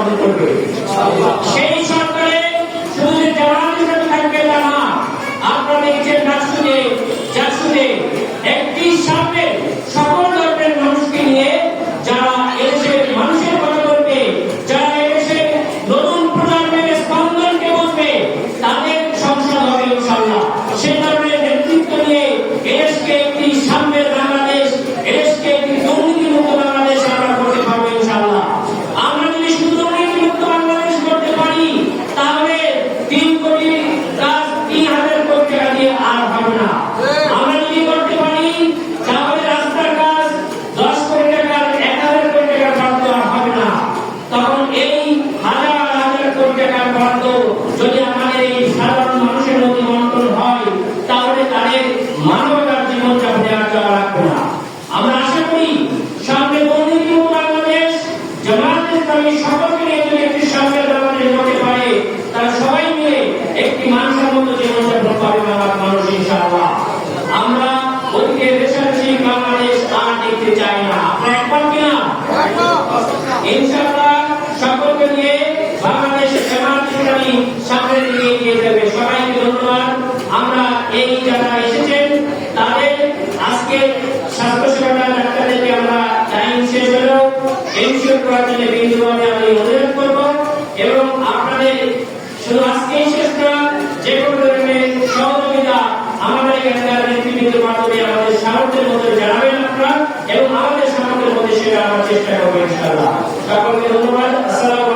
গঠন করবে। সেই সরকারে শুধু জামাত ইসলামী থাকবে তা না, আপনারা দেখছেন জাকসুতে একটি সামনে সকল ধর্মের মানুষকে নিয়ে যারা এসে মানুষের কথা বলবে, যারা এসে নতুন প্রজন্মের স্পন্দনকে বুঝবে, তাদের সংসদ হবে ইনশাআল্লাহ। সে ধরনের নেতৃত্ব নিয়ে এদেশকে একটি সাম্যের বাংলাদেশ, এদেশকে একটি দুর্নীতিমুক্ত বাংলাদেশ আমরা করতে পারবো ইনশাআল্লাহ। আমরা যদি শুধু দুর্নীতিমুক্ত বাংলাদেশ করতে পারি, তাহলে 3 কোটি কাজ 3,000 কোটি টাকা দিয়ে আর হবে না। আমরা যদি করতে পারি, তাহলে রাস্তার কাজ 10 কোটি টাকা 1,000 কোটি টাকা বরাদ্দ আর হবে না। তখন এই হাজার হাজার কোটি টাকার বরাদ্দ যদি আমাদের এই সাধারণ মানুষের মধ্যে বন্টন হয়, তাহলে তাদের মানবতার জীবনযাপনে আর যাওয়া লাগবে না। আমরা আশা করি সামনে দুর্নীতিমুক্ত বাংলাদেশ, জামাত ইসলামী সকলকে নিয়ে যদি একটি সামনের বাংলাদেশ হতে পারে, তারা সবাই মিলে একটি মানসম্মত জীবনযাপন করবে বাংলার মানুষ ইনশাআল্লাহ। আমরা অতীতের রেশারেশি বাংলাদেশ আর দেখতে চাই না। আপনারা একমত কিনা? ইনশাআল্লাহ সকলকে নিয়ে বাংলাদেশের জামাত ইসলামী সামনের দিকে এগিয়ে যাবে। সবাইকে ধন্যবাদ। আমরা এই যারা এসেছেন তাদের আজকে স্বাস্থ্যসেবা ডাক্তারদেরকে আমরা টাইম শেষ হলো এনশিওর করার জন্য বিন্দুভাবে আমি অনুরোধ করব, এবং আপনাদের শুধু আজকেই শেষ না, যে কোনো ধরনের সহযোগিতা আমাদের এখানকার নেতৃবৃন্দের মাধ্যমে আমাদের সামর্থ্যের মধ্যে জানাবেন আপনারা, এবং আমাদের সামর্থ্যের মধ্যে সেটা আমরা চেষ্টা করবো ইনশাআল্লাহ। সকলকে ধন্যবাদ।